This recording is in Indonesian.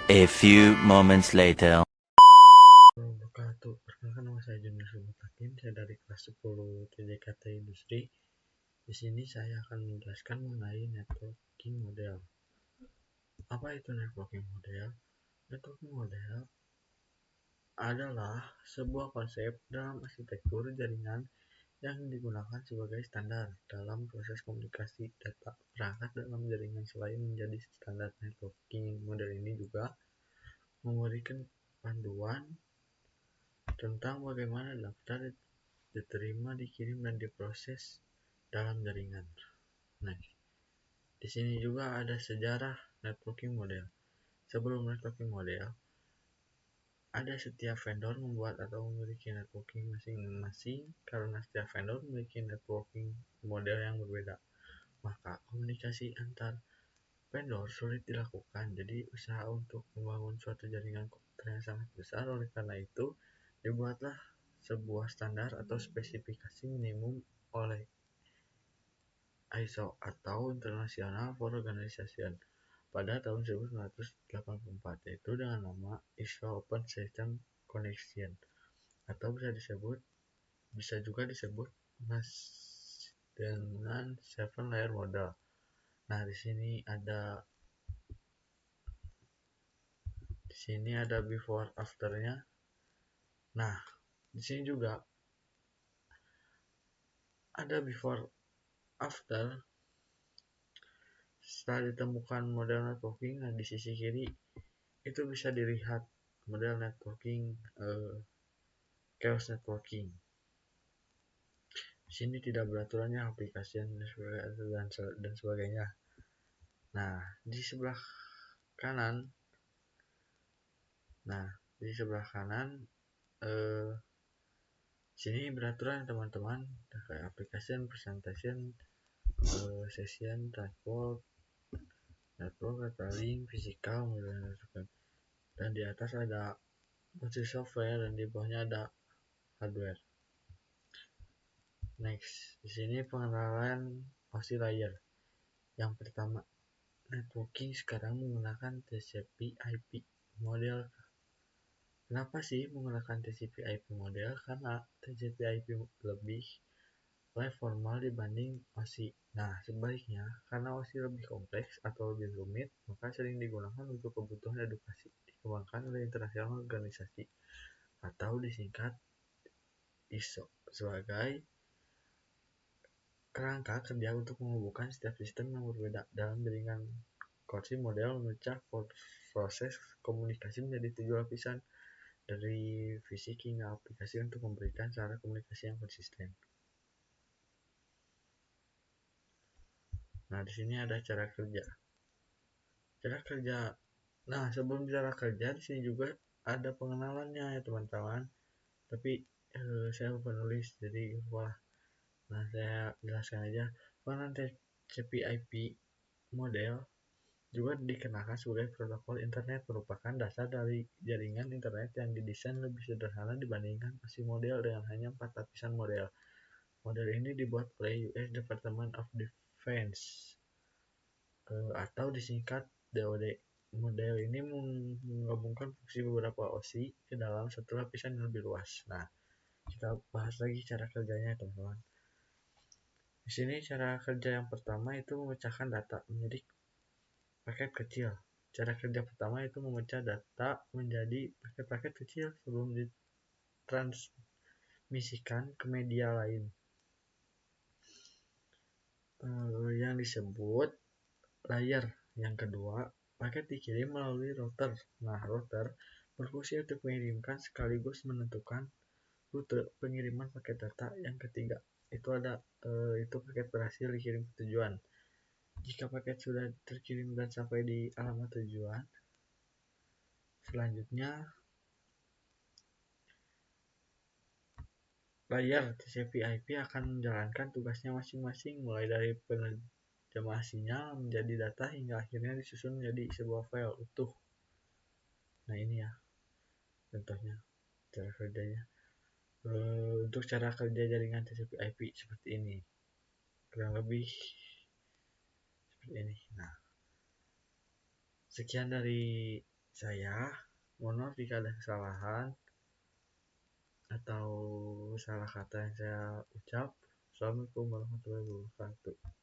A few moments later. Perkenalkan, nama saya Junior Subutakin, saya dari kelas 10 TJKT Industri. Di sini saya akan menjelaskan mengenai networking model. Apa itu networking model? Networking model adalah sebuah konsep dalam arsitektur jaringan yang digunakan sebagai standar dalam proses komunikasi data perangkat dalam jaringan. Selain menjadi standar, networking model ini juga memberikan panduan tentang bagaimana daftar diterima, dikirim, dan diproses dalam jaringan. Nah, di sini juga ada sejarah networking model. Sebelum networking model, ada setiap vendor membuat atau memiliki networking masing-masing. Karena setiap vendor memiliki networking model yang berbeda, maka komunikasi antar vendor sulit dilakukan. Jadi usaha untuk membangun suatu jaringan komputer yang sangat besar. Oleh karena itu, dibuatlah sebuah standar atau spesifikasi minimum oleh ISO atau International for Organization pada tahun 1984, yaitu dengan nama ISO Open System Connection, atau bisa juga disebut dengan 7 layer model. Nah, di sini ada before afternya. Nah, di sini juga ada before after. Setelah ditemukan model networking, nah di sisi kiri itu bisa dilihat model networking chaos networking. Di sini tidak beraturannya, aplikasi dan sebagainya. Nah, di sebelah kanan, sini beraturan teman-teman, kayak application, presentation, session, transport, network, retailing, physical, dan di atas ada multi software dan di bawahnya ada hardware. Next, di sini pengenalan OSI layer. Yang pertama, networking sekarang menggunakan TCP/IP model. Kenapa sih menggunakan TCP/IP model? Karena TCP/IP lebih formal dibanding OSI. Nah, sebaliknya, karena OSI lebih kompleks atau lebih rumit, maka sering digunakan untuk kebutuhan edukasi, dikembangkan oleh internasional organisasi atau disingkat ISO sebagai kerangka kerja untuk menghubungkan setiap sistem yang berbeda dalam jaringan. Korsi model memecah proses komunikasi menjadi 7 lapisan, dari fisik hingga aplikasi, untuk memberikan cara komunikasi yang konsisten. Nah, di sini ada cara kerja. Nah, sebelum cara kerja, di sini juga ada pengenalannya ya teman-teman. Tapi saya lupa nulis, jadi lupa. Nah, saya jelaskan aja. Pengenalan TCP/IP model juga dikenakan sebagai protokol internet, merupakan dasar dari jaringan internet yang didesain lebih sederhana dibandingkan OSI model dengan hanya 4 lapisan model. Model ini dibuat oleh US Department of Defense atau disingkat DoD. Model ini menggabungkan fungsi beberapa OSI ke dalam satu lapisan yang lebih luas. Nah, kita bahas lagi cara kerjanya, teman-teman. Di sini cara kerja yang pertama itu memecahkan data menjadi paket kecil. Cara kerja pertama itu memecah data menjadi paket-paket kecil sebelum ditransmisikan ke media lain, yang disebut layer. Yang kedua, paket dikirim melalui router. Nah, router berfungsi untuk mengirimkan sekaligus menentukan rute pengiriman paket data. Yang ketiga, itu paket berhasil dikirim ke tujuan. Jika paket sudah terkirim dan sampai di alamat tujuan, selanjutnya layer TCP/IP akan menjalankan tugasnya masing-masing, mulai dari penerjemah sinyal menjadi data hingga akhirnya disusun menjadi sebuah file utuh. Nah, ini ya contohnya cara kerjanya. Untuk cara kerja jaringan TCP/IP seperti ini, kurang lebih seperti ini. Nah, sekian dari saya mohon maaf jika ada kesalahan atau salah kata yang saya ucap. Assalamualaikum warahmatullahi wabarakatuh.